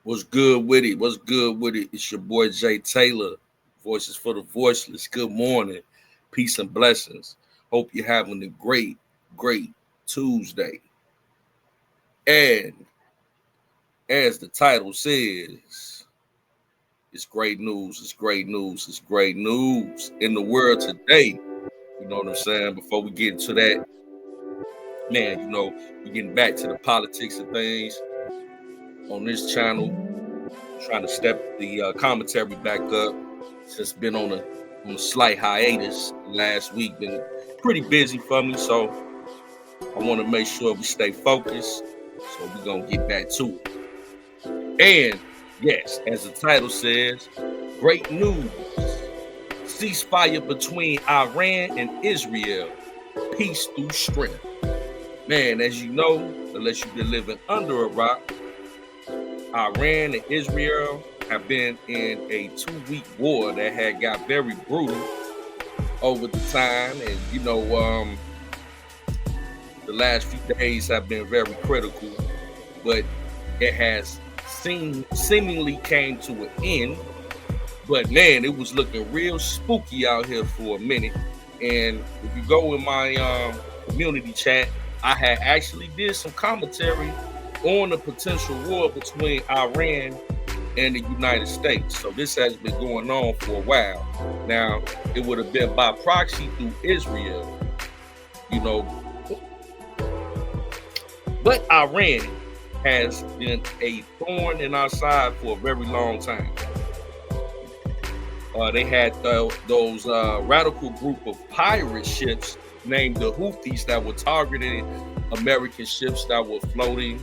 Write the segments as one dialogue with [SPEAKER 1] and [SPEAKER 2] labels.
[SPEAKER 1] What's good with it? What's good with it? It's your boy Jay Taylor, Voices for the Voiceless. Good morning, peace and blessings. Hope you're having a great Tuesday. And as the title says, it's great news. It's great news. It's great news in the world today. You know what I'm saying? Before we get into that, man, we're getting back to the politics of things on this channel. Trying to step the commentary back up. Just been on a slight hiatus last week. Been pretty busy for me, so I want to make sure we stay focused. So we're gonna get back to it. And yes, as the title says, great news. Ceasefire between Iran and Israel. Peace through strength. Man, as you know, unless you've been living under a rock, Iran and Israel have been in a 2-week war that had got very brutal over the time. And, the last few days have been very critical, but it has seemingly came to an end. But, man, it was looking real spooky out here for a minute. And if you go in my community chat, I had actually did some commentary on the potential war between Iran and the United States. So this has been going on for a while. Now, it would have been by proxy through Israel, But Iran has been a thorn in our side for a very long time. They had those radical group of pirate ships named the Houthis that were targeting American ships that were floating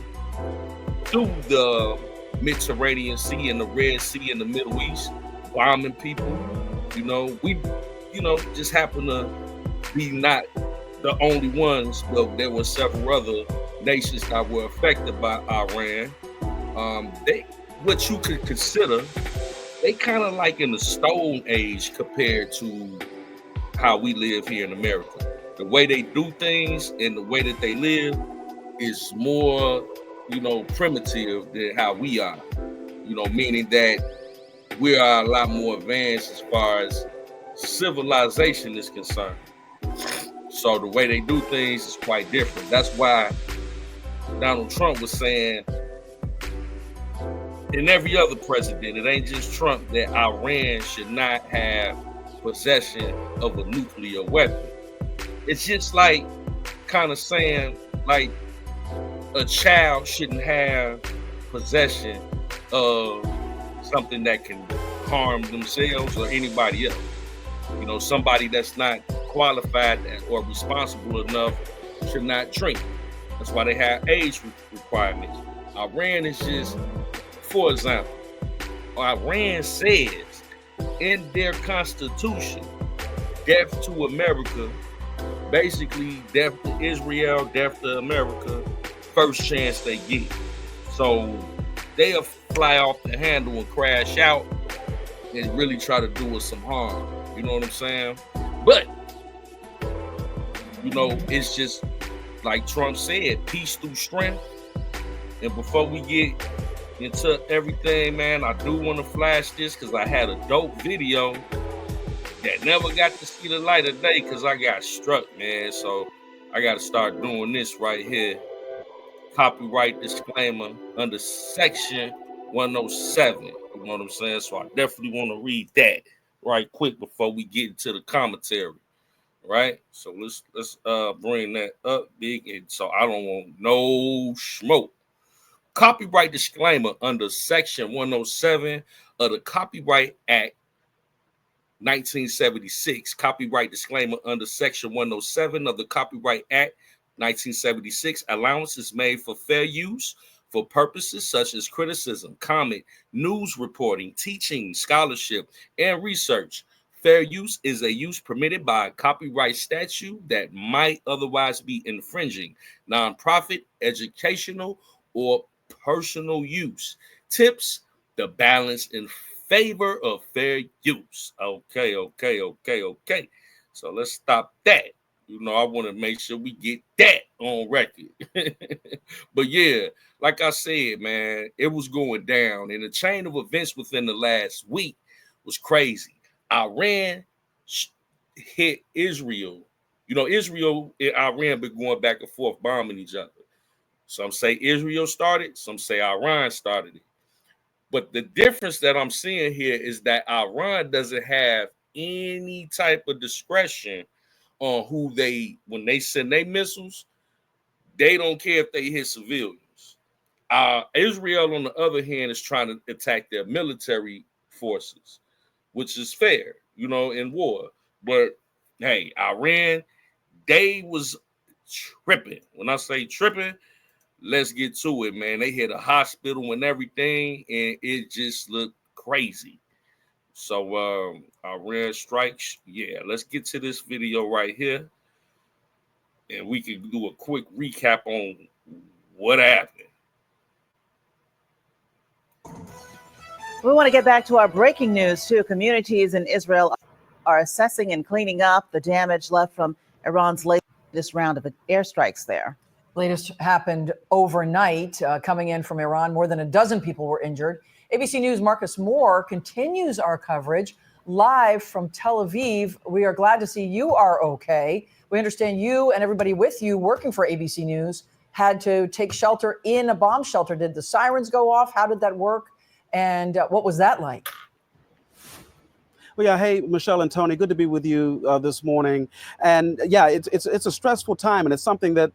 [SPEAKER 1] through the Mediterranean Sea and the Red Sea in the Middle East, bombing people. We just happen to be not the only ones, but there were several other nations that were affected by Iran. What you could consider, they kind of like in the Stone Age compared to how we live here in America. The way they do things and the way that they live is more primitive than how we are, meaning that we are a lot more advanced as far as civilization is concerned. So the way they do things is quite different. That's why Donald Trump was saying, and every other president, it ain't just Trump, that Iran should not have possession of a nuclear weapon. It's just like kind of saying, like, a child shouldn't have possession of something that can harm themselves or anybody else. Somebody that's not qualified or responsible enough should not drink. That's why they have age requirements. Iran is just, for example, Iran says in their constitution, death to America, basically death to Israel, death to America, first chance they get. So they'll fly off the handle and crash out and really try to do us some harm. You know what I'm saying? But, it's just like Trump said, peace through strength. And before we get into everything, man, I do want to flash this because I had a dope video that never got to see the light of day because I got struck, man. So I got to start doing this right here. Copyright disclaimer under section 107. You know what I'm saying? So I definitely want to read that right quick before we get into the commentary. Right? So let's bring that up big, and so I don't want no smoke. Copyright disclaimer under section 107 of the Copyright Act 1976. Copyright disclaimer under section 107 of the Copyright Act 1976. Allowance is made for fair use for purposes such as criticism, comment, news reporting, teaching, scholarship, and research. Fair use is a use permitted by a copyright statute that might otherwise be infringing, nonprofit, educational, or personal use. Tips the balance in favor of fair use. Okay. So let's stop that. I want to make sure we get that on record. But yeah, like I said, man, it was going down. And the chain of events within the last week was crazy. Iran hit Israel. You know, Israel and Iran been going back and forth bombing each other. Some say Israel started, some say Iran started it. But the difference that I'm seeing here is that Iran doesn't have any type of discretion on who when they send their missiles, they don't care if they hit civilians. Israel, on the other hand, is trying to attack their military forces, which is fair, you know, in war. But hey, Iran, they was tripping. When I say tripping, let's get to it, man. They hit a hospital and everything, and it just looked crazy. So Iran strikes. Yeah, let's get to this video right here, and we can do a quick recap on what happened.
[SPEAKER 2] We want to get back to our breaking news, too. Communities in Israel are assessing and cleaning up the damage left from Iran's latest round of airstrikes there.
[SPEAKER 3] Latest happened overnight, coming in from Iran. More than a dozen people were injured. ABC News' Marcus Moore continues our coverage live from Tel Aviv. We are glad to see you are okay. We understand you and everybody with you working for ABC News had to take shelter in a bomb shelter. Did the sirens go off? How did that work? And what was that like?
[SPEAKER 4] Well, yeah. Hey, Michelle and Tony, good to be with you this morning. And yeah, it's a stressful time, and it's something that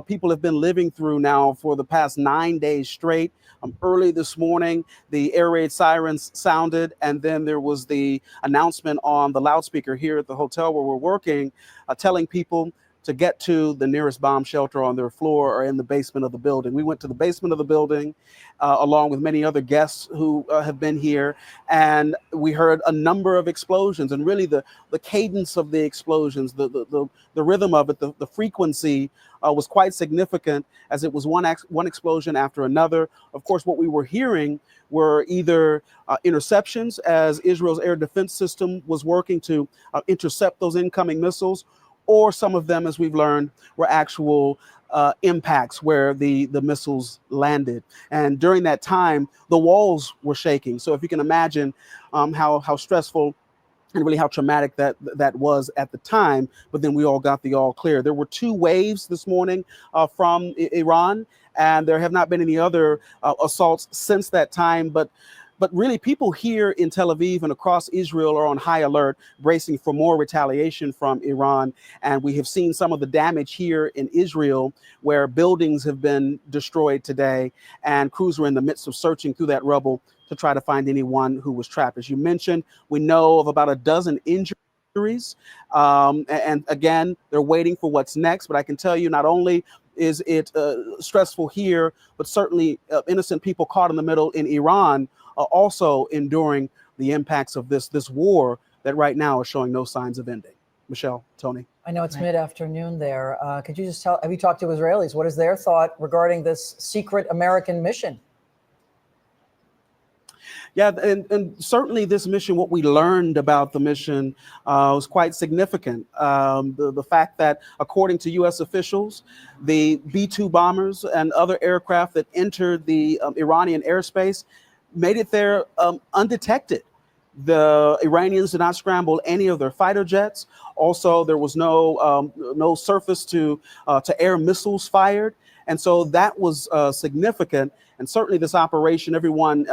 [SPEAKER 4] people have been living through now for the past 9 days straight. Early this morning, the air raid sirens sounded, and then there was the announcement on the loudspeaker here at the hotel where we're working, telling people to get to the nearest bomb shelter on their floor or in the basement of the building. We went to the basement of the building along with many other guests who have been here, and we heard a number of explosions, and really the cadence of the explosions, the rhythm of it, the frequency was quite significant, as it was one explosion after another. Of course, what we were hearing were either interceptions as Israel's air defense system was working to intercept those incoming missiles, or some of them, as we've learned, were actual impacts where the missiles landed. And during that time, the walls were shaking. So if you can imagine how stressful and really how traumatic that was at the time, but then we all got the all clear. There were 2 waves this morning from Iran, and there have not been any other assaults since that time, but really, people here in Tel Aviv and across Israel are on high alert, bracing for more retaliation from Iran. And we have seen some of the damage here in Israel, where buildings have been destroyed today, and crews are in the midst of searching through that rubble to try to find anyone who was trapped. As you mentioned, we know of about a dozen injuries. And again, they're waiting for what's next. But I can tell you, not only is it stressful here, but certainly innocent people caught in the middle in Iran also enduring the impacts of this war that right now is showing no signs of ending. Michelle, Tony.
[SPEAKER 3] I know it's mid-afternoon there. Could you just have you talked to Israelis? What is their thought regarding this secret American mission?
[SPEAKER 4] Yeah, and certainly this mission, what we learned about the mission was quite significant. The fact that, according to U.S. officials, the B-2 bombers and other aircraft that entered the Iranian airspace made it there undetected. The Iranians did not scramble any of their fighter jets. Also, there was no surface to air missiles fired. And so that was significant. And certainly this operation, everyone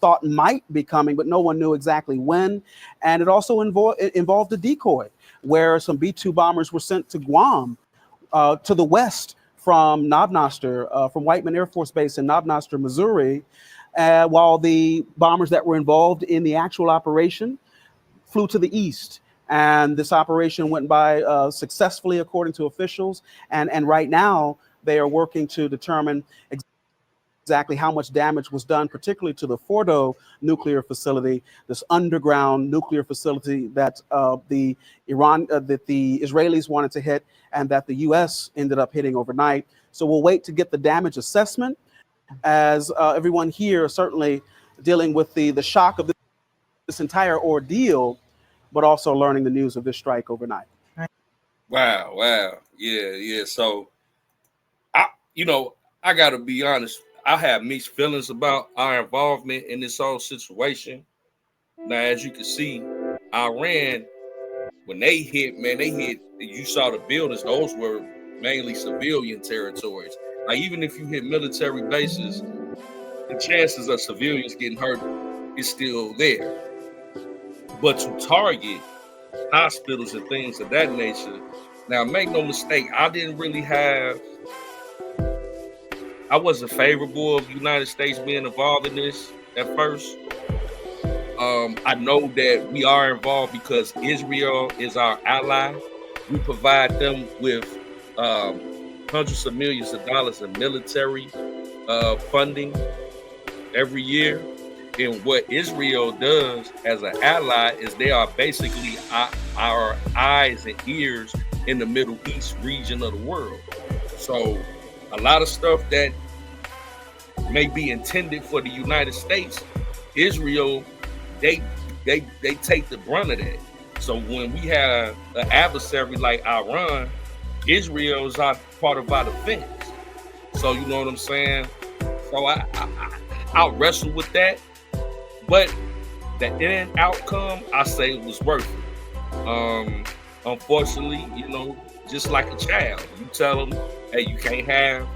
[SPEAKER 4] thought might be coming, but no one knew exactly when. And it also involved a decoy, where some B-2 bombers were sent to Guam, to the west from Nob Noster, from Whiteman Air Force Base in Nob Noster, Missouri, while the bombers that were involved in the actual operation flew to the east. And this operation went by successfully, according to officials. And right now, they are working to determine exactly how much damage was done, particularly to the Fordo nuclear facility, this underground nuclear facility that the Israelis wanted to hit and that the U.S. ended up hitting overnight. So we'll wait to get the damage assessment, as everyone here certainly dealing with the shock of this entire ordeal, but also learning the news of this strike overnight.
[SPEAKER 1] Wow. Yeah. So, I got to be honest. I have mixed feelings about our involvement in this whole situation. Now, as you can see, Iran, when they hit, man, they hit. You saw the buildings; those were mainly civilian territories. Like even if you hit military bases, the chances of civilians getting hurt is still there. But to target hospitals and things of that nature, now make no mistake, I wasn't favorable of the United States being involved in this at first. I know that we are involved because Israel is our ally. We provide them with hundreds of millions of dollars in military funding every year. And what Israel does as an ally is they are basically our eyes and ears in the Middle East region of the world. So a lot of stuff that may be intended for the United States, Israel, they take the brunt of that. So when we have an adversary like Iran, Israel is part of our defense. So you know what I'm saying? So I'll wrestle with that. But the end outcome, I say it was worth it. Unfortunately, you know, just like a child, you tell them, hey, you can't have,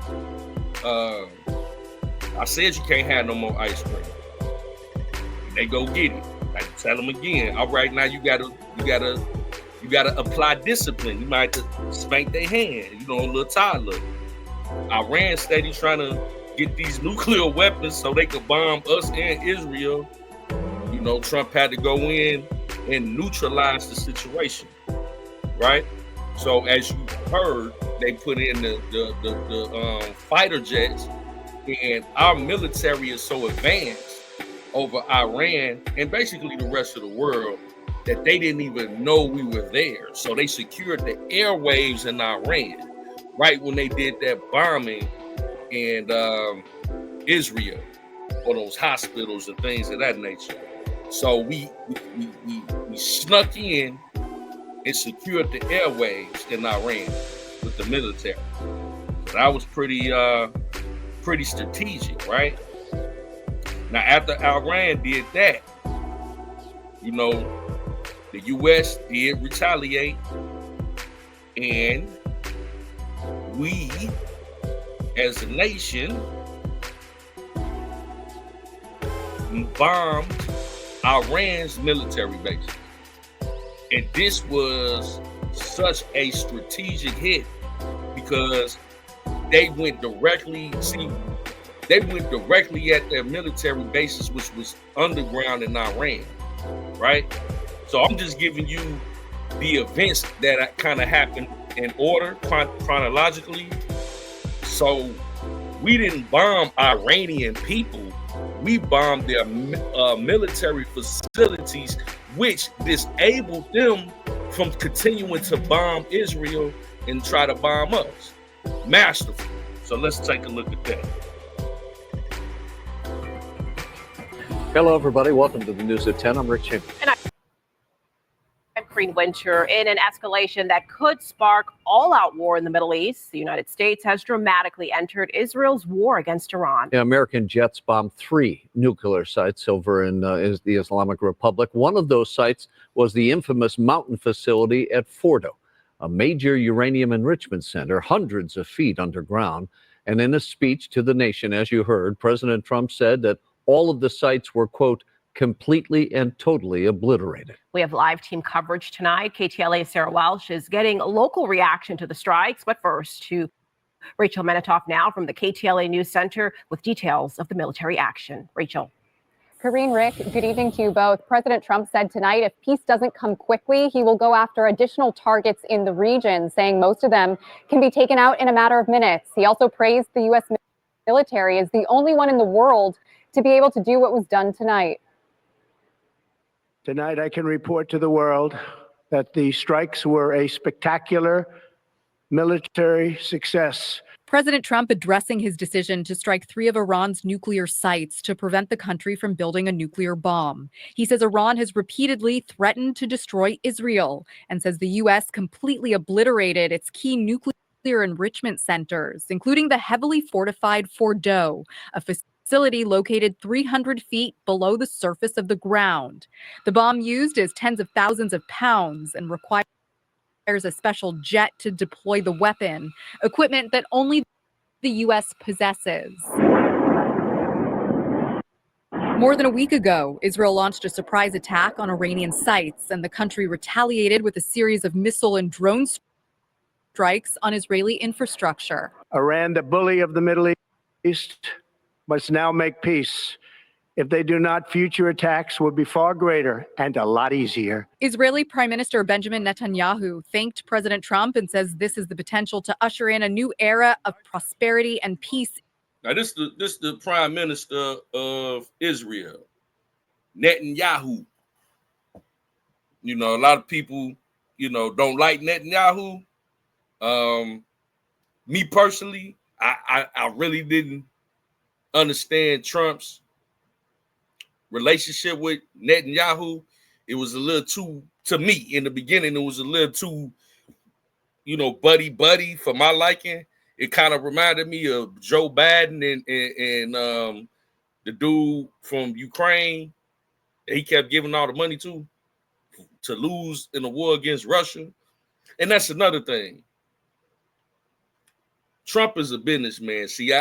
[SPEAKER 1] I said you can't have no more ice cream. They go get it. I tell them again, all right, now you gotta apply discipline. You might have to spank their hand, you know, a little toddler. Iran steady trying to get these nuclear weapons so they could bomb us and Israel. You know, Trump had to go in and neutralize the situation, right? So as you heard, they put in the fighter jets, and our military is so advanced over Iran and basically the rest of the world that they didn't even know we were there. So they secured the airwaves in Iran right when they did that bombing in Israel, or those hospitals and things of that nature. So we snuck in and secured the airwaves in Iran with the military. So that was pretty strategic, right? Now, after Iran did that, you know, the U.S. did retaliate, and we, as a nation, bombed Iran's military bases. And this was such a strategic hit because they went directly at their military bases, which was underground in Iran, right? So I'm just giving you the events that kind of happened in order, chronologically. So we didn't bomb Iranian people. We bombed their military facilities, which disabled them from continuing to bomb Israel and try to bomb us. Masterful. So let's take a look at that.
[SPEAKER 5] Hello, everybody. Welcome to the News at 10. I'm Rick Chambers.
[SPEAKER 6] And I'm Green Winter. In an escalation that could spark all-out war in the Middle East, the United States has dramatically entered Israel's war against Iran.
[SPEAKER 5] Yeah, American jets bombed 3 nuclear sites over in the Islamic Republic. One of those sites was the infamous mountain facility at Fordo, a major uranium enrichment center, hundreds of feet underground. And in a speech to the nation, as you heard, President Trump said that all of the sites were, quote, completely and totally obliterated.
[SPEAKER 6] We have live team coverage tonight. KTLA's Sarah Welsh is getting a local reaction to the strikes. But first, to Rachel Menitoff now from the KTLA News Center with details of the military action. Rachel.
[SPEAKER 7] Karine, Rick, good evening to you both. President Trump said tonight if peace doesn't come quickly, he will go after additional targets in the region, saying most of them can be taken out in a matter of minutes. He also praised the U.S. military as the only one in the world to be able to do what was done tonight.
[SPEAKER 8] Tonight, I can report to the world that the strikes were a spectacular military success.
[SPEAKER 9] President Trump addressing his decision to strike 3 of Iran's nuclear sites to prevent the country from building a nuclear bomb. He says Iran has repeatedly threatened to destroy Israel and says the U.S. completely obliterated its key nuclear nuclear enrichment centers, including the heavily fortified Fordo, a facility located 300 feet below the surface of the ground. The bomb used is tens of thousands of pounds and requires a special jet to deploy the weapon, equipment that only the U.S. possesses. More than a week ago, Israel launched a surprise attack on Iranian sites, and the country retaliated with a series of missile and drone strikes on Israeli infrastructure.
[SPEAKER 8] Iran, the bully of the Middle East, must now make peace. If they do not, future attacks will be far greater and a lot easier.
[SPEAKER 9] Israeli Prime Minister Benjamin Netanyahu thanked President Trump and says this is the potential to usher in a new era of prosperity and peace.
[SPEAKER 1] Now, this the Prime Minister of Israel, Netanyahu. You know, a lot of people, don't like Netanyahu. Me personally, I really didn't understand Trump's relationship with Netanyahu. It was a little too, to me, in the beginning, it was a little too, buddy for my liking. It kind of reminded me of Joe Biden and the dude from Ukraine that he kept giving all the money to lose in the war against Russia. And that's another thing. Trump is a businessman. See,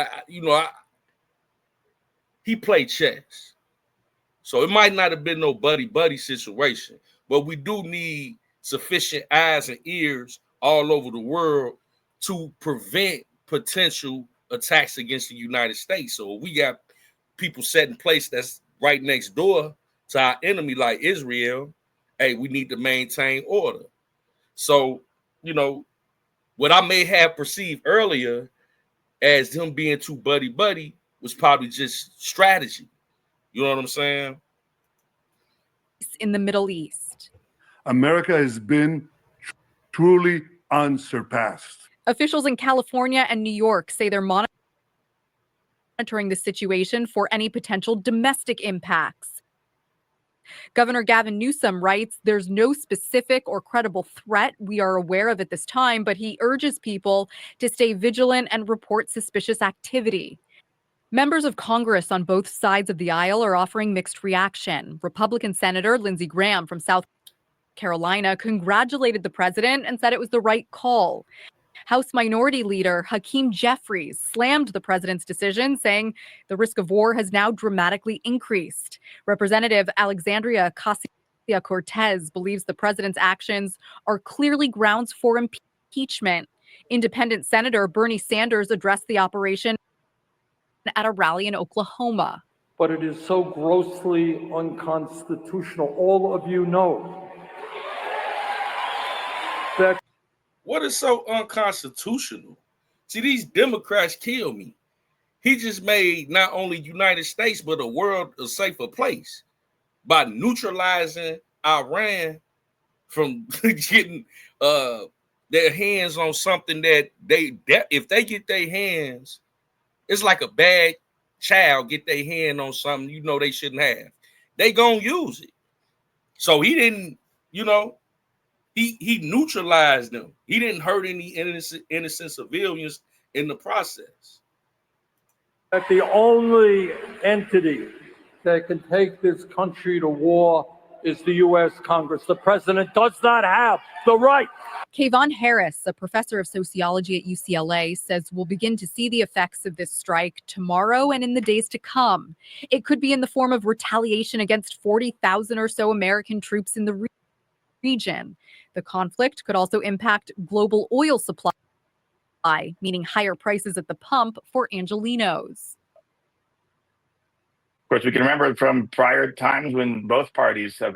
[SPEAKER 1] he played chess. So it might not have been no buddy situation, but we do need sufficient eyes and ears all over the world to prevent potential attacks against the United States. So we got people set in place that's right next door to our enemy like Israel. Hey, we need to maintain order. So, what I may have perceived earlier as him being too buddy was probably just strategy. You know what I'm saying?
[SPEAKER 9] In the Middle East,
[SPEAKER 10] America has been truly unsurpassed.
[SPEAKER 9] officials in California and New York say they're monitoring the situation for any potential domestic impacts. Governor Gavin Newsom writes, "There's no specific or credible threat we are aware of at this time," but he urges people to stay vigilant and report suspicious activity. Members of Congress on both sides of the aisle are offering mixed reaction. Republican Senator Lindsey Graham from South Carolina congratulated the president and said it was the right call. House Minority Leader Hakeem Jeffries slammed the president's decision, saying the risk of war has now dramatically increased. Representative Alexandria Ocasio-Cortez believes the president's actions are clearly grounds for impeachment. Independent Senator Bernie Sanders addressed the operation at a rally in Oklahoma.
[SPEAKER 11] But it is so grossly unconstitutional. All of you know that.
[SPEAKER 1] What is so unconstitutional? See, these Democrats kill me. He just made not only United States, but the world a safer place by neutralizing Iran from getting their hands on something that if they get their hands, it's like a bad child get their hand on something they shouldn't have. They gonna use it. So he didn't, he neutralized them. He didn't hurt any innocent civilians in the process.
[SPEAKER 11] That the only entity that can take this country to war is the U.S. Congress. The president does not have the right.
[SPEAKER 9] Kayvon Harris, a professor of sociology at UCLA, says we'll begin to see the effects of this strike tomorrow and in the days to come. It could be in the form of retaliation against 40,000 or so American troops in the region. The conflict could also impact global oil supply, meaning higher prices at the pump for Angelenos.
[SPEAKER 12] Of course, we can remember from prior times when both parties have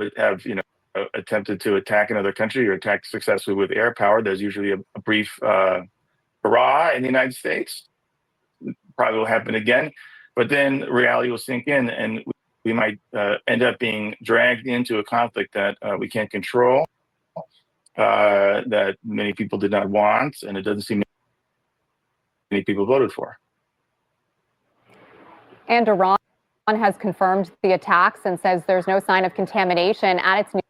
[SPEAKER 12] attempted to attack another country or attack successfully with air power. There's usually a brief hurrah in the United States. Probably will happen again, but then reality will sink in, and we might end up being dragged into a conflict that we can't control, that many people did not want, and it doesn't seem many people voted for.
[SPEAKER 7] And Iran has confirmed the attacks and says there's no sign of contamination at its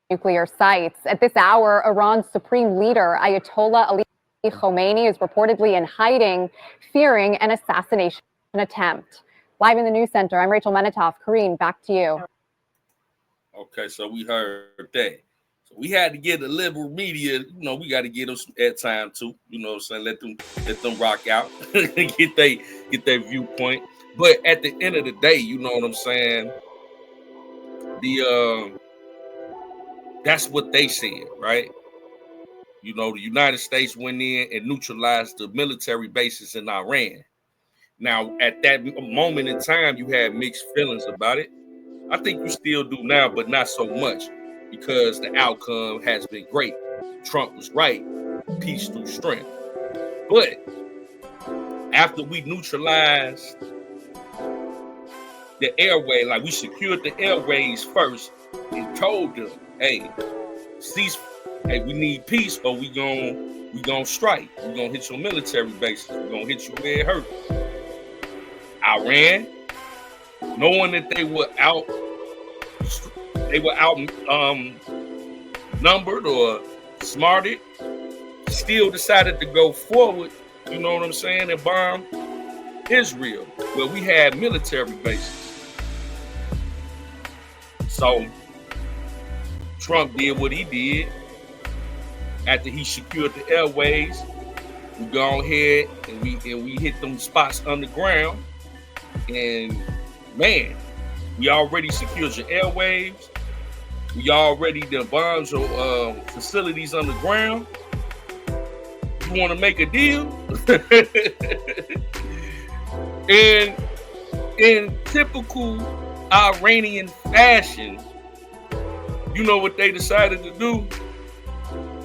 [SPEAKER 7] nuclear sites. At this hour, Iran's supreme leader, Ayatollah Ali Khomeini is reportedly in hiding, fearing an assassination attempt. Live in the news center, I'm Rachel Menitoff. Karine, back to you.
[SPEAKER 1] Okay, so we heard that. So we had to get the liberal media, we got to get them some airtime too. You know what I'm saying? Let them rock out and get their viewpoint. But at the end of the day, you know what I'm saying? That's what they said, right? The United States went in and neutralized the military bases in Iran. Now, at that moment in time, you had mixed feelings about it. I think you still do now, but not so much because the outcome has been great. Trump was right. Peace through strength. But after we neutralized the airway, like we secured the airways first and told them, hey, we need peace or we gonna strike. We gonna hit your military bases. We gonna hit you where it hurt. Iran, knowing that they were numbered or smarted, still decided to go forward, you know what I'm saying, and bomb Israel, where we had military bases. So Trump did what he did. After he secured the airways, we go ahead and we hit them spots underground. And man, we already secured your airwaves. We already bombed your facilities underground. You want to make a deal? And in typical Iranian fashion, you know what they decided to do?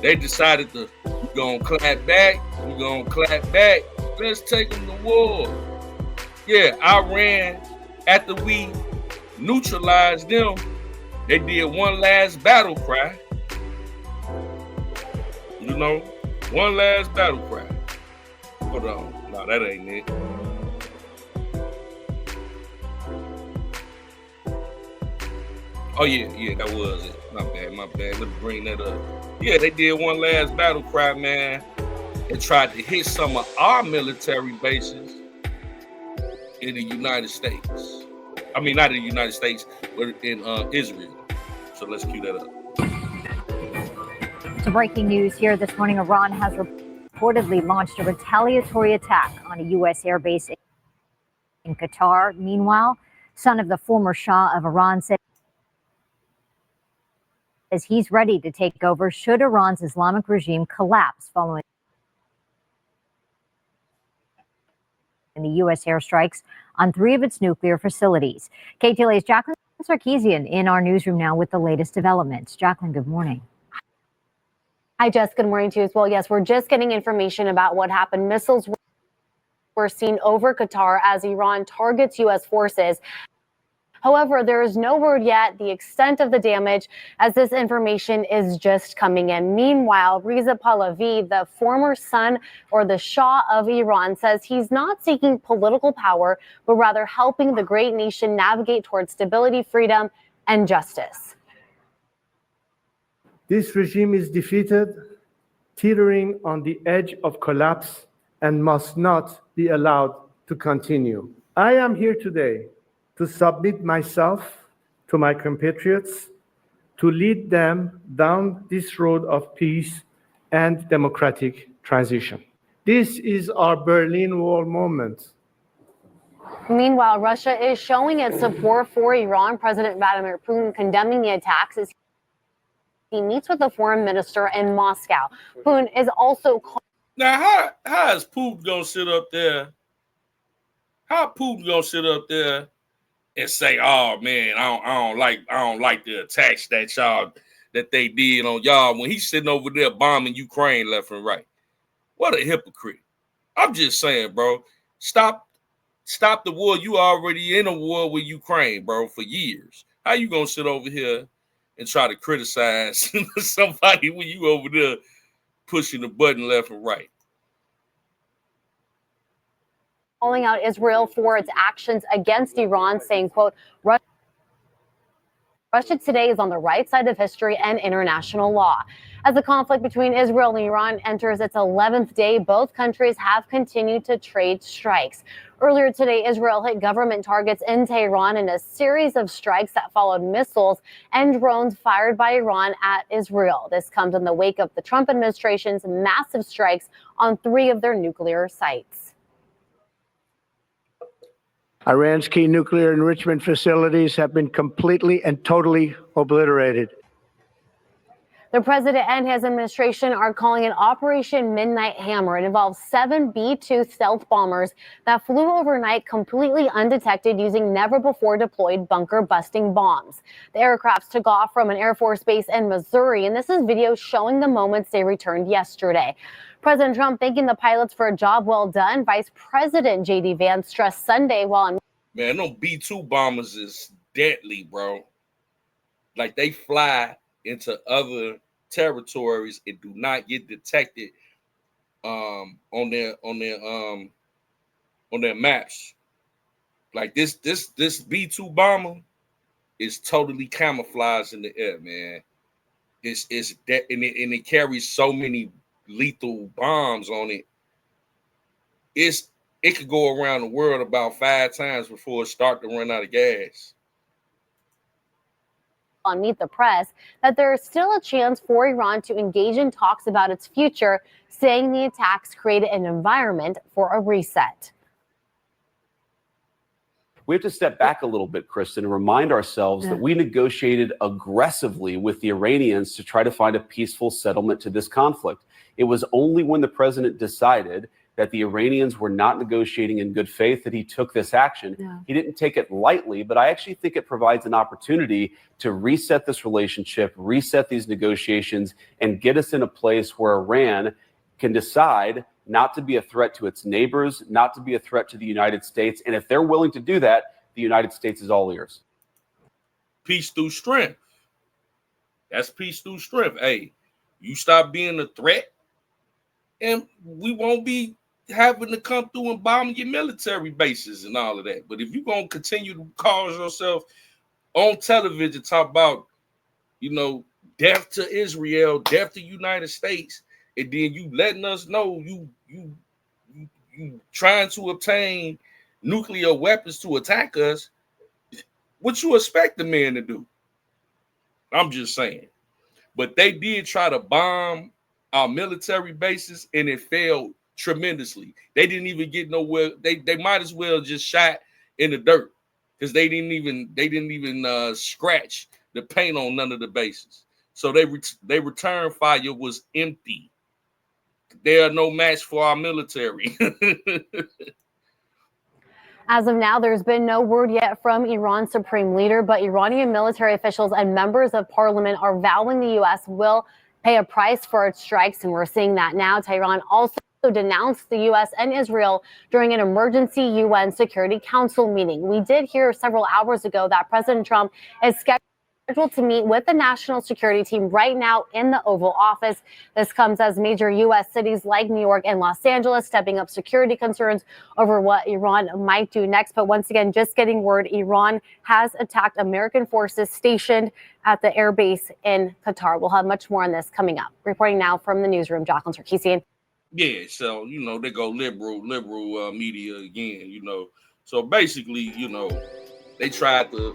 [SPEAKER 1] They decided we're going to clap back. We're going to clap back. Let's take them to war. Yeah, Iran, after we neutralized them, they did one last battle cry. One last battle cry. Hold on. No, that ain't it. Oh, yeah, that was it. My bad. Let me bring that up. Yeah, they did one last battle cry, man, and tried to hit some of our military bases in the United States. I mean, not in the United States, but in Israel. So let's cue that up.
[SPEAKER 13] So breaking news here this morning, Iran has reportedly launched a retaliatory attack on a U.S. airbase in Qatar. Meanwhile, son of the former Shah of Iran says he's ready to take over should Iran's Islamic regime collapse following the U.S. airstrikes on 3 of its nuclear facilities. KTLA's Jacqueline Sarkeesian in our newsroom now with the latest developments. Jacqueline, good morning.
[SPEAKER 14] Hi, Jess. Good morning to you as well. Yes, we're just getting information about what happened. Missiles were seen over Qatar as Iran targets U.S. forces. However, there is no word yet the extent of the damage as this information is just coming in. Meanwhile, Reza Pahlavi, the former son or the Shah of Iran, says he's not seeking political power, but rather helping the great nation navigate towards stability, freedom, and justice.
[SPEAKER 15] This regime is defeated, teetering on the edge of collapse, and must not be allowed to continue. I am here today to submit myself to my compatriots, to lead them down this road of peace and democratic transition. This is our Berlin Wall moment.
[SPEAKER 14] Meanwhile, Russia is showing its support for Iran. President Vladimir Putin condemning the attacks as he meets with the foreign minister in Moscow. Putin is also
[SPEAKER 1] now. How is Putin gonna sit up there? How Putin gonna sit up there and say, "Oh man, I don't like the attacks that they did on y'all," when he's sitting over there bombing Ukraine left and right? What a hypocrite! I'm just saying, bro. Stop the war. You already in a war with Ukraine, bro, for years. How you gonna sit over here and try to criticize somebody when you over there pushing the button left and right?
[SPEAKER 14] Calling out Israel for its actions against Iran, saying, quote, Russia today is on the right side of history and international law. As the conflict between Israel and Iran enters its 11th day, both countries have continued to trade strikes. Earlier today, Israel hit government targets in Tehran in a series of strikes that followed missiles and drones fired by Iran at Israel. This comes in the wake of the Trump administration's massive strikes on 3 of their nuclear sites.
[SPEAKER 8] Iran's key nuclear enrichment facilities have been completely and totally obliterated.
[SPEAKER 14] The president and his administration are calling it Operation Midnight Hammer. It involves 7 B-2 stealth bombers that flew overnight completely undetected using never-before-deployed bunker-busting bombs. The aircrafts took off from an Air Force base in Missouri, and this is video showing the moments they returned yesterday. President Trump thanking the pilots for a job well done. Vice President J.D. Vance stressed Sunday while on...
[SPEAKER 1] Man, no B-2 bombers is deadly, bro. Like, they fly into other territories and do not get detected on their maps. Like this B-2 bomber is totally camouflaged in the air, man. It's that, and it carries so many lethal bombs on it. It could go around the world about 5 times before it start to run out of gas.
[SPEAKER 14] On Meet the Press that there is still a chance for Iran to engage in talks about its future, saying the attacks created an environment for a reset.
[SPEAKER 16] We have to step back a little bit, Kristen, and remind ourselves that we negotiated aggressively with the Iranians to try to find a peaceful settlement to this conflict. It was only when the president decided that the Iranians were not negotiating in good faith that he took this action. He didn't take it lightly, but I actually think it provides an opportunity to reset this relationship, reset these negotiations, and get us in a place where Iran can decide not to be a threat to its neighbors, not to be a threat to the United States. And if they're willing to do that, the United States is all ears.
[SPEAKER 1] Peace through strength. That's peace through strength. Hey, you stop being a threat, and we won't be having to come through and bomb your military bases and all of that. But if you're going to continue to cause yourself on television, talk about, death to Israel, death to United States, and then you letting us know you trying to obtain nuclear weapons to attack us, what you expect the man to do? I'm just saying. But they did try to bomb our military bases, and it failed tremendously. They didn't even get nowhere. They might as well just shot in the dirt because they didn't even scratch the paint on none of the bases. So they return fire was empty. They are no match for our military.
[SPEAKER 14] As of now, there's been no word yet from Iran's supreme leader, but Iranian military officials and members of parliament are vowing the U.S. will pay a price for its strikes, and we're seeing that now. Tehran also denounced the U.S. and Israel during an emergency UN Security Council meeting. We did hear several hours ago that President Trump is scheduled to meet with the national security team right now in the Oval Office. This comes as major U.S. cities like New York and Los Angeles stepping up security concerns over what Iran might do next. But once again, just getting word, Iran has attacked American forces stationed at the air base in Qatar. We'll have much more on this coming up. Reporting now from the newsroom, Jacqueline Sarkeesian.
[SPEAKER 1] Yeah, so they go liberal media again. So basically, they tried to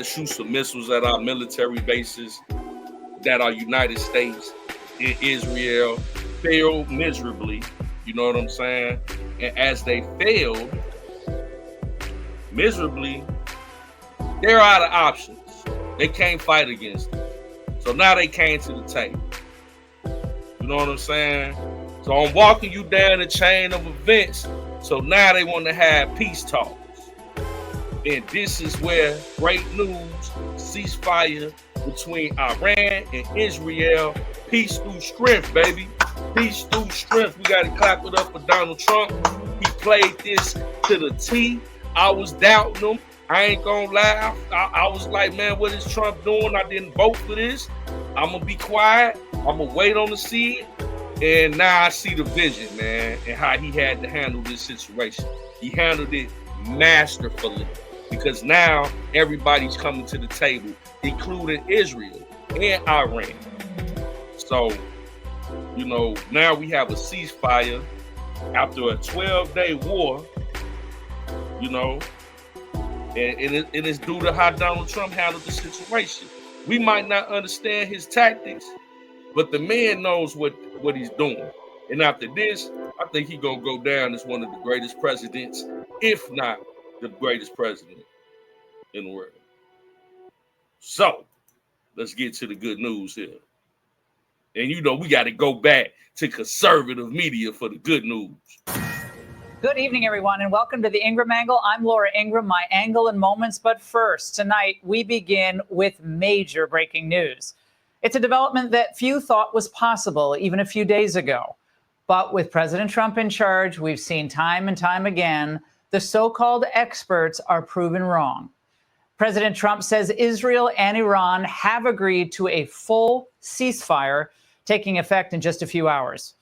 [SPEAKER 1] shoot some missiles at our military bases that are United States in Israel, failed miserably. You know what I'm saying? And as they failed miserably, they're out of options. They can't fight against it. So now they came to the table. You know what I'm saying? So I'm walking you down the chain of events. So now they want to have peace talks. And this is where great news, ceasefire between Iran and Israel. Peace through strength, baby. Peace through strength. We got to clap it up for Donald Trump. He played this to the T. I was doubting him. I ain't gonna lie. I was like, man, what is Trump doing? I didn't vote for this. I'm gonna be quiet. I'm gonna wait on to see it. And now I see the vision, man, and how he had to handle this situation. He handled it masterfully. because now everybody's coming to the table, including Israel and Iran. So, now we have a ceasefire after a 12-day war, and it's due to how Donald Trump handled the situation. We might not understand his tactics, but the man knows what he's doing. And after this, I think he's going to go down as one of the greatest presidents, if not the greatest president in the world. So, let's get to the good news here. And we got to go back to conservative media for the good news.
[SPEAKER 17] Good evening, everyone, and welcome to the Ingram Angle. I'm Laura Ingram, my angle in moments. But first, tonight, we begin with major breaking news. It's a development that few thought was possible even a few days ago. But with President Trump in charge, we've seen time and time again, the so-called experts are proven wrong. President Trump says Israel and Iran have agreed to a full ceasefire taking effect in just a few hours.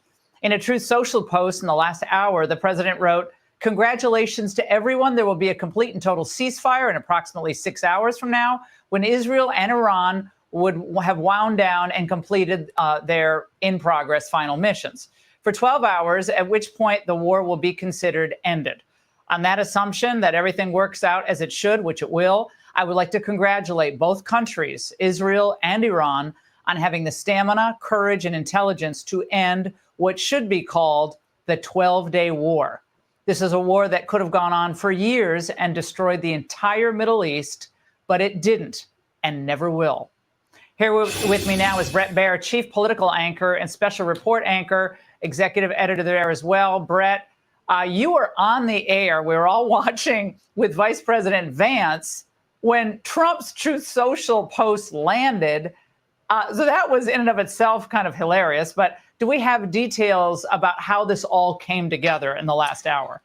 [SPEAKER 17] In a Truth Social post in the last hour, the president wrote, "Congratulations to everyone. There will be a complete and total ceasefire in approximately 6 hours from now, when Israel and Iran would have wound down and completed their in-progress final missions for 12 hours, at which point the war will be considered ended." On that assumption that everything works out as it should, which it will, I would like to congratulate both countries, Israel and Iran, on having the stamina, courage, and intelligence to end what should be called the 12-day war. This is a war that could have gone on for years and destroyed the entire Middle East, but it didn't and never will. Here with me now is Brett Baer, chief political anchor and special report anchor, executive editor there as well. Brett, you were on the air. We were all watching with Vice President Vance when Trump's Truth Social post landed. So that was in and of itself kind of hilarious. But do we have details about how this all came together in the last hour?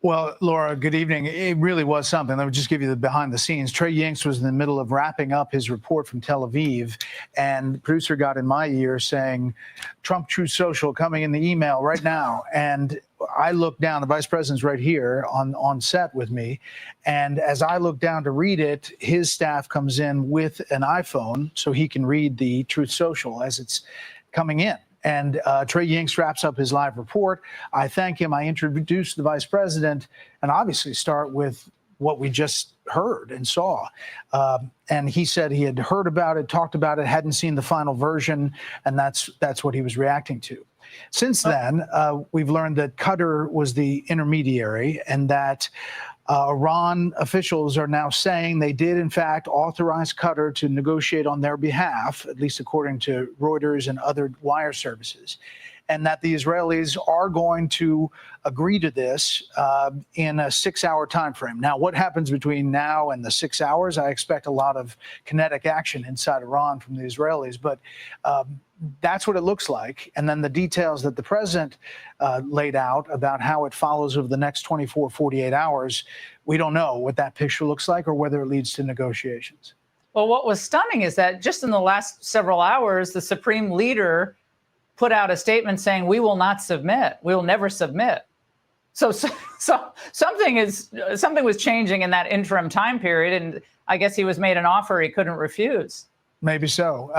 [SPEAKER 18] Well, Laura, good evening. It really was something. Let me just give you the behind the scenes. Trey Yanks was in the middle of wrapping up his report from Tel Aviv, and the producer got in my ear saying, "Trump Truth Social coming in the email right now." And I looked down, the vice president's right here on set with me. And as I look down to read it, his staff comes in with an iPhone so he can read the Truth Social as it's coming in. And Trey Yanks wraps up his live report. I thank him. I introduce the vice president and obviously start with what we just heard and saw. And he said he had heard about it, talked about it, hadn't seen the final version, and that's what he was reacting to. Since then, we've learned that Qatar was the intermediary and that Iran officials are now saying they did, in fact, authorize Qatar to negotiate on their behalf, at least according to Reuters and other wire services, and that the Israelis are going to agree to this in a 6-hour time frame. Now, what happens between now and the 6 hours? I expect a lot of kinetic action inside Iran from the Israelis, but that's what it looks like. And then the details that the president laid out about how it follows over the next 24, 48 hours, we don't know what that picture looks like or whether it leads to negotiations.
[SPEAKER 17] Well, what was stunning is that just in the last several hours, the supreme leader put out a statement saying, "We will not submit. We will never submit." So something was changing in that interim time period, and I guess he was made an offer he couldn't refuse.
[SPEAKER 18] Maybe so.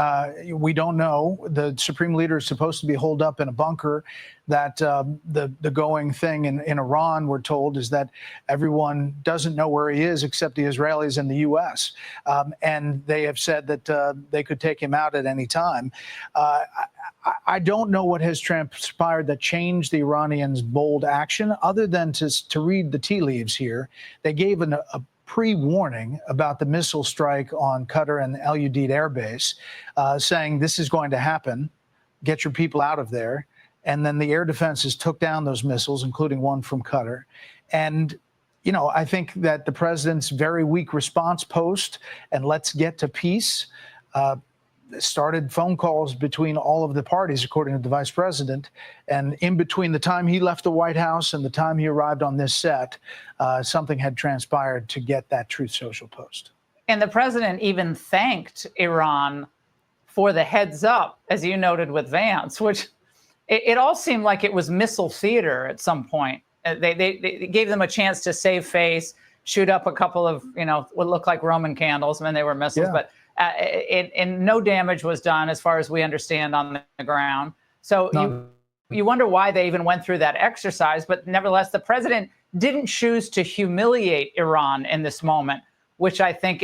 [SPEAKER 18] We don't know. The supreme leader is supposed to be holed up in a bunker. That the going thing in Iran, we're told, is that everyone doesn't know where he is except the Israelis and the U.S. And they have said that they could take him out at any time. I don't know what has transpired that changed the Iranians' bold action, other than to read the tea leaves here. They gave a pre-warning about the missile strike on Qatar and the El Udeid Air Base, saying this is going to happen, get your people out of there. And then the air defenses took down those missiles, including one from Qatar. And, I think that the president's very weak response post and let's get to peace started phone calls between all of the parties, according to the vice president. And in between the time he left the White House and the time he arrived on this set, something had transpired to get that Truth Social post.
[SPEAKER 17] And the president even thanked Iran for the heads up, as you noted with Vance, which it all seemed like it was missile theater at some point. They gave them a chance to save face, shoot up a couple of, what looked like Roman candles. I mean, they were missiles, but and no damage was done as far as we understand on the ground. So you wonder why they even went through that exercise. But nevertheless, the president didn't choose to humiliate Iran in this moment, which I think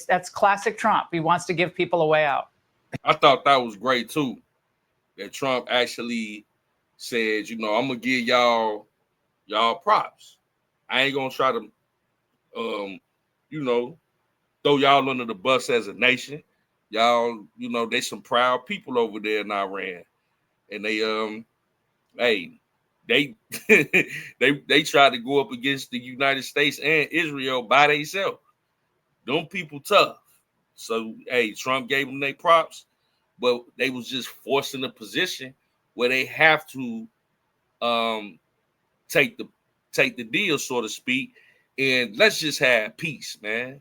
[SPEAKER 17] that's classic Trump. He wants to give people a way out.
[SPEAKER 1] I thought that was great too, that Trump actually said, I'm gonna give y'all props. I ain't gonna try to throw y'all under the bus as a nation. Y'all, they some proud people over there in Iran. And they they tried to go up against the United States and Israel by themselves. Them people tough. So Trump gave them their props, but they was just forced in a position where they have to take the deal, so to speak, and let's just have peace, man.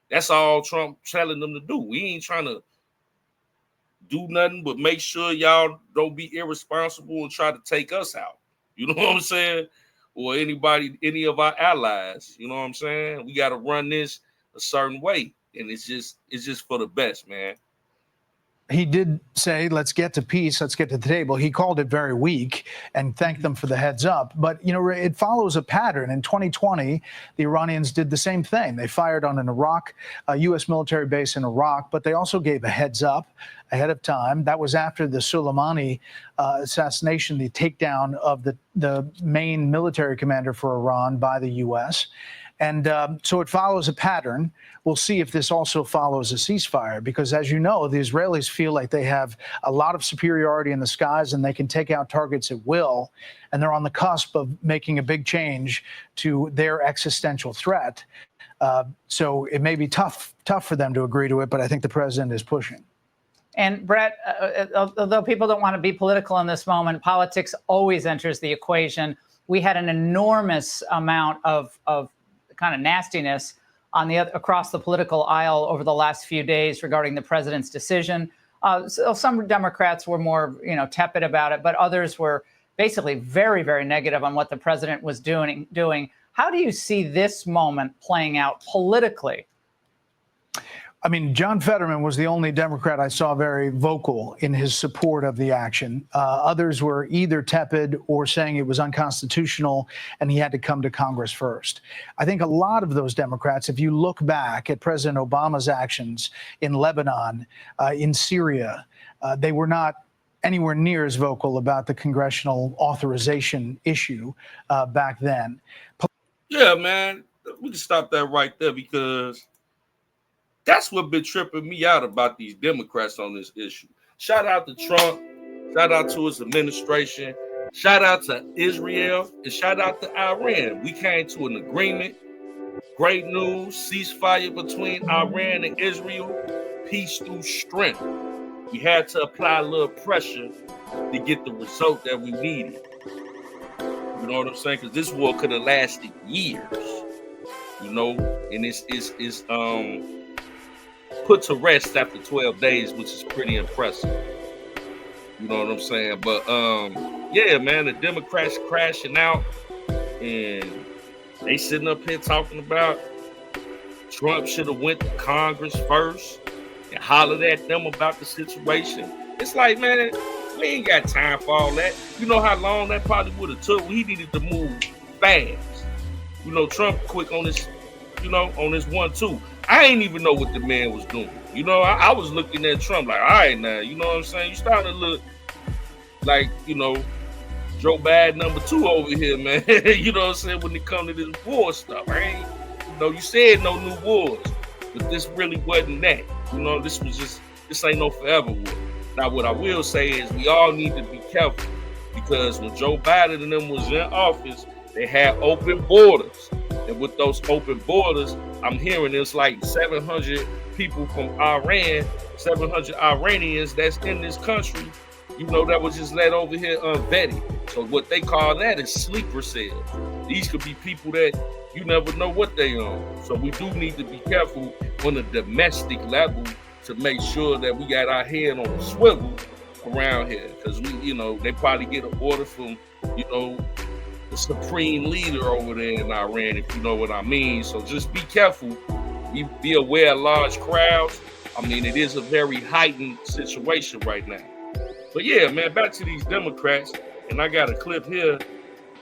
[SPEAKER 1] That's all Trump telling them to do. We ain't trying to do nothing but make sure y'all don't be irresponsible and try to take us out. You know what I'm saying? Or any of our allies. You know what I'm saying? We got to run this a certain way, and it's just for the best, man.
[SPEAKER 18] He did say, let's get to peace, let's get to the table. He called it very weak and thanked them for the heads up. But, it follows a pattern. In 2020, the Iranians did the same thing. They fired on a U.S. military base in Iraq, but they also gave a heads up ahead of time. That was after the Soleimani assassination, the takedown of the main military commander for Iran by the U.S. And so it follows a pattern. We'll see if this also follows a ceasefire, because as you know, the Israelis feel like they have a lot of superiority in the skies and they can take out targets at will. And they're on the cusp of making a big change to their existential threat. So it may be tough for them to agree to it, but I think the president is pushing.
[SPEAKER 17] And Brett, although people don't want to be political in this moment, politics always enters the equation. We had an enormous amount of kind of nastiness across the political aisle over the last few days regarding the president's decision. So some Democrats were more, tepid about it, but others were basically very, very negative on what the president was doing. How do you see this moment playing out politically?
[SPEAKER 18] I mean, John Fetterman was the only Democrat I saw very vocal in his support of the action. Others were either tepid or saying it was unconstitutional and he had to come to Congress first. I think a lot of those Democrats, if you look back at President Obama's actions in Lebanon, in Syria, they were not anywhere near as vocal about the congressional authorization issue back then.
[SPEAKER 1] Yeah, man, we can stop that right there, because that's what been tripping me out about these Democrats on this issue. Shout out to Trump, shout out to his administration, shout out to Israel, and shout out to Iran. We came to an agreement. Great news, ceasefire between Iran and Israel, peace through strength. We had to apply a little pressure to get the result that we needed. You know what I'm saying? Because this war could have lasted years, and it's put to rest after 12 days, which is pretty impressive. You know what I'm saying? But yeah, man, the Democrats crashing out, and they sitting up here talking about Trump should have went to Congress first and hollered at them about the situation. It's like, man, we ain't got time for all that. You know how long that probably would have took? We needed to move fast. Trump quick on this, on this 1-2. I ain't even know what the man was doing. I was looking at Trump like, all right, now, you know what I'm saying? You starting to look like, Joe Biden #2 over here, man. You know what I'm saying? When it comes to this war stuff, right? You said no new wars, but this really wasn't that. This ain't no forever war. Now, what I will say is we all need to be careful, because when Joe Biden and them was in office, they had open borders. And with those open borders, I'm hearing it's like 700 people from Iran, 700 Iranians that's in this country, that was just let over here unvetted. So what they call that is sleeper cells. These could be people that you never know what they own. So we do need to be careful on a domestic level to make sure that we got our head on a swivel around here. Because they probably get an order from, the supreme leader over there in Iran, if you know what I mean. So just be careful. Be aware of large crowds. I mean, it is a very heightened situation right now. But yeah, man, back to these Democrats. And I got a clip here.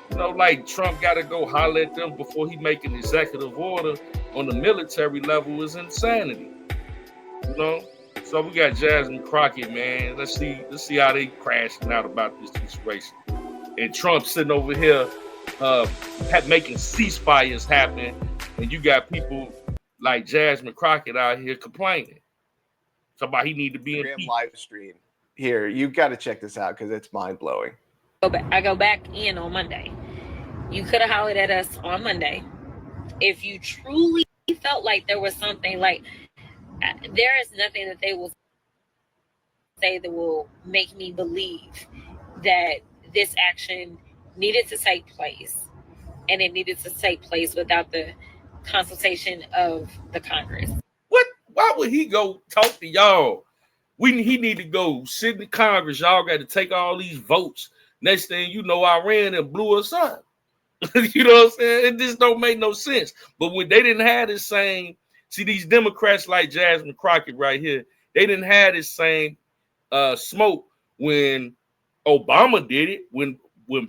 [SPEAKER 1] You know, like Trump got to go holler at them before he make an executive order on the military level is insanity. You know? So we got Jasmine Crockett, man. Let's see how they crashing out about this situation. And Trump sitting over here making ceasefires happen. And you got people like Jasmine Crockett out here complaining. Somebody he need to be in
[SPEAKER 19] live stream. Here, you've got to check this out because it's mind-blowing.
[SPEAKER 20] I go back in on Monday. You could have hollered at us on Monday. If you truly felt like there was something, like there is nothing that they will say that will make me believe that this action needed to take place, and it needed to take place without the consultation of the Congress.
[SPEAKER 1] What? Why would he go talk to y'all? He need to go sit in Congress. Y'all got to take all these votes. Next thing you know, Iran and blew us up. You know what I'm saying? It just don't make no sense. But when they didn't have this same, see these Democrats like Jasmine Crockett right here, they didn't have this same smoke when Obama did it, when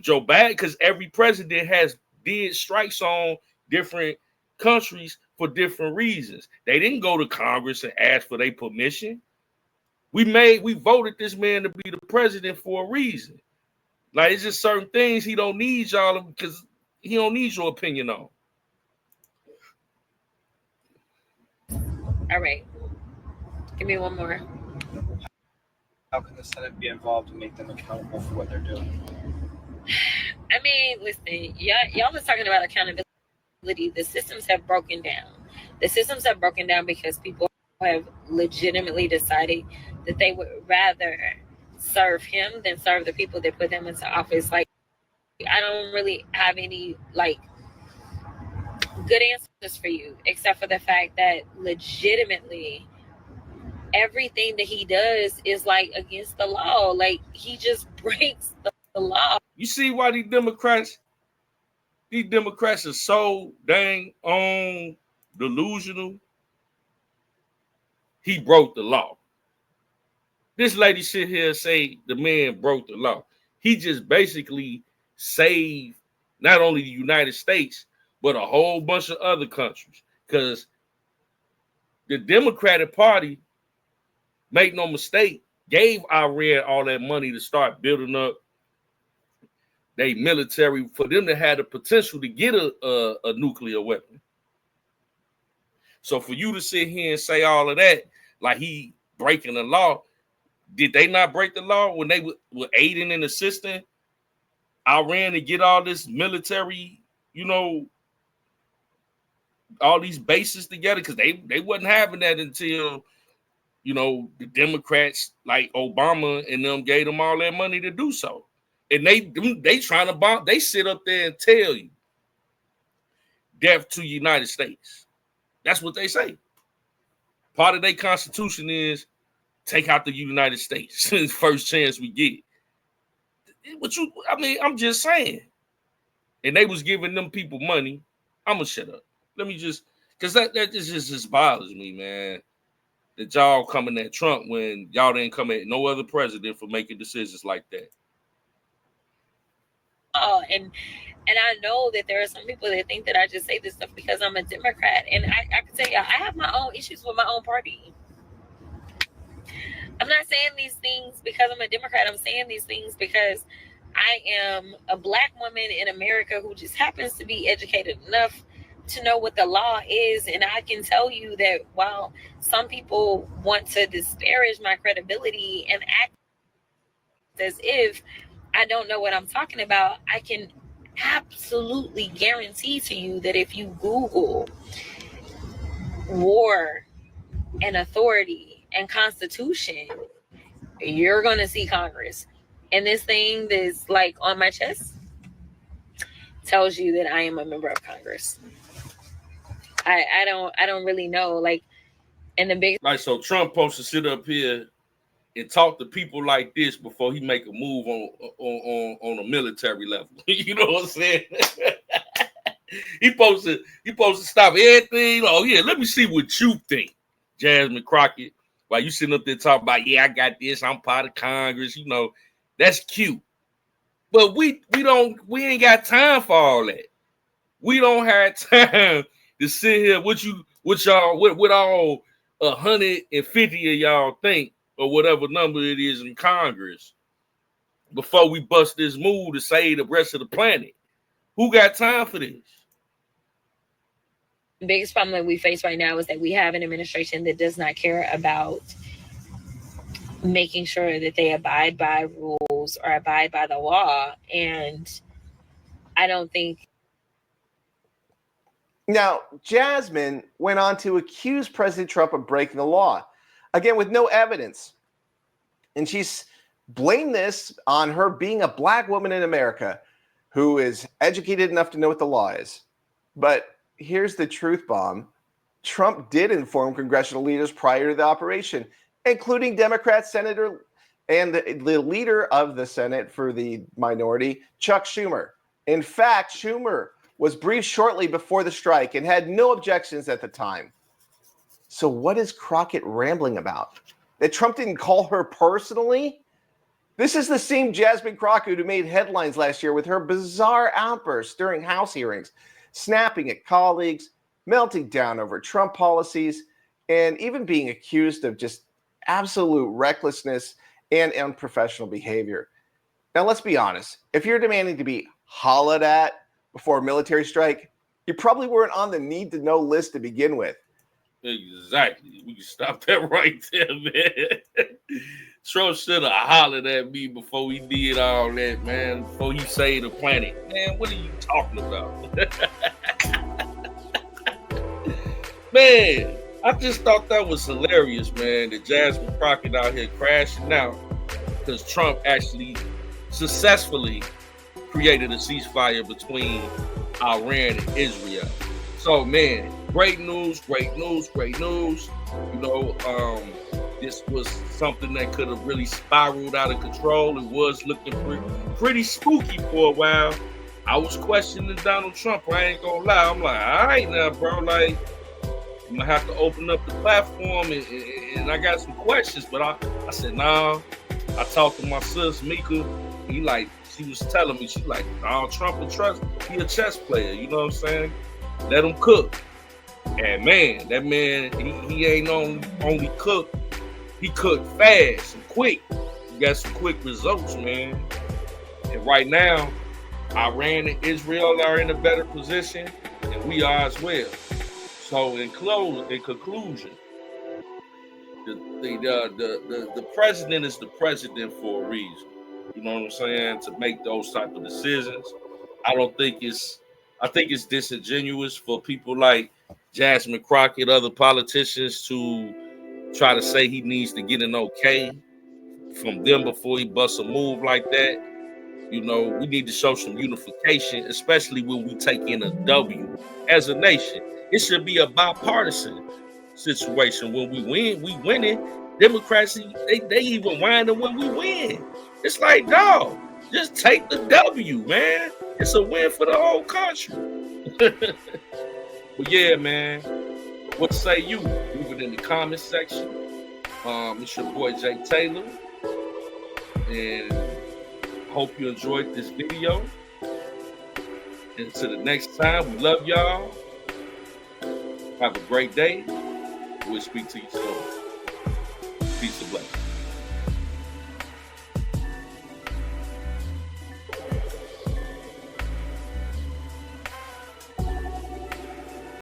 [SPEAKER 1] Joe Biden, because every president did strikes on different countries for different reasons. They didn't go to Congress and ask for their permission. We voted this man to be the president for a reason. Like, it's just certain things he don't need y'all because he don't need your opinion on.
[SPEAKER 20] All right. Give me one more.
[SPEAKER 21] How can the Senate be involved and make them accountable for what they're doing?
[SPEAKER 20] I mean, listen, y'all was talking about accountability. The systems have broken down. The systems have broken down because people have legitimately decided that they would rather serve him than serve the people that put them into office. Like, I don't really have any good answers for you, except for the fact that legitimately everything that he does is against the law. Like, he just breaks the law.
[SPEAKER 1] You see why these Democrats are so dang on delusional? He broke the law. This lady sit here and say the man broke the law. He just basically saved not only the United States, but a whole bunch of other countries. Because the Democratic Party, make no mistake, gave Iran all that money to start building up their military for them to have the potential to get a nuclear weapon. So for you to sit here and say all of that, like he breaking the law, did they not break the law when they were aiding and assisting Iran to get all this military, all these bases together? Because they wasn't having that until, the Democrats like Obama and them gave them all that money to do so. And they trying to bomb. They sit up there and tell you death to the United States. That's what they say. Part of their constitution is take out the United States first chance we get. I'm just saying. And they was giving them people money. I'm gonna shut up. Let me just, because that just bothers me, man. That y'all coming at Trump when y'all didn't come at no other president for making decisions like that.
[SPEAKER 20] Oh, and I know that there are some people that think that I just say this stuff because I'm a Democrat, and I can tell you I have my own issues with my own party. I'm not saying these things because I'm a Democrat. I'm saying these things because I am a Black woman in America who just happens to be educated enough to know what the law is. And I can tell you that while some people want to disparage my credibility and act as if I don't know what I'm talking about, I can absolutely guarantee to you that if you Google war and authority and constitution, you're going to see Congress. And this thing that's on my chest tells you that I am a member of Congress. I don't really know. And the big
[SPEAKER 1] so Trump supposed to sit up here and talk to people like this before he make a move on a military level. You know what I'm saying? He supposed to stop everything. Oh yeah, let me see what you think, Jasmine Crockett. While you sitting up there talking about, yeah, I got this, I'm part of Congress, you know, that's cute. But we ain't got time for all that. We don't have time to sit here with all 150 of y'all think, or whatever number it is in Congress, before we bust this move to save the rest of the planet. Who got time for this?
[SPEAKER 20] The biggest problem that we face right now is that we have an administration that does not care about making sure that they abide by rules or abide by the law. And I don't think.
[SPEAKER 19] Now, Jasmine went on to accuse President Trump of breaking the law, again, with no evidence. And she's blamed this on her being a black woman in America who is educated enough to know what the law is. But here's the truth bomb. Trump did inform congressional leaders prior to the operation, including Democrat Senator and the leader of the Senate for the minority, Chuck Schumer. In fact, Schumer was briefed shortly before the strike and had no objections at the time. So what is Crockett rambling about? That Trump didn't call her personally? This is the same Jasmine Crockett who made headlines last year with her bizarre outbursts during House hearings, snapping at colleagues, melting down over Trump policies, and even being accused of just absolute recklessness and unprofessional behavior. Now, let's be honest. If you're demanding to be hollered at before a military strike, you probably weren't on the need-to-know list to begin with.
[SPEAKER 1] Exactly. We can stop that right there, man. Trump should have hollered at me before he did all that, man. Before he saved the planet. Man, what are you talking about? Man, I just thought that was hilarious, man, that Jasmine Crockett out here crashing out because Trump actually successfully created a ceasefire between Iran and Israel. So, man, great news, great news, great news. You know, this was something that could have really spiraled out of control. It was looking pretty spooky for a while. I was questioning Donald Trump. I ain't gonna lie. I'm like, all right now, bro. Like, I'm gonna have to open up the platform, and I got some questions. But I said, nah. I talked to my sis Mika. She was telling me, she's like, Donald Trump he a chess player. You know what I'm saying? Let him cook. And man, that man, he ain't only cook. He cooked fast and quick. He got some quick results, man. And right now, Iran and Israel are in a better position, and we are as well. So in conclusion, the president is the president for a reason. You know what I'm saying? To make those type of decisions. I think it's disingenuous for people like Jasmine Crockett, other politicians, to try to say he needs to get an okay from them before he busts a move like that. You know, we need to show some unification, especially when we take in a W as a nation. It should be a bipartisan situation. When we win, we winning. Democrats, they even whining when we win. It's like, dog, just take the W, man. It's a win for the whole country. But yeah, man, what say you? Leave it in the comment section. It's your boy Jay Taylor, and hope you enjoyed this video. And until the next time, we love y'all. Have a great day. We'll speak to you soon. Peace and blessings.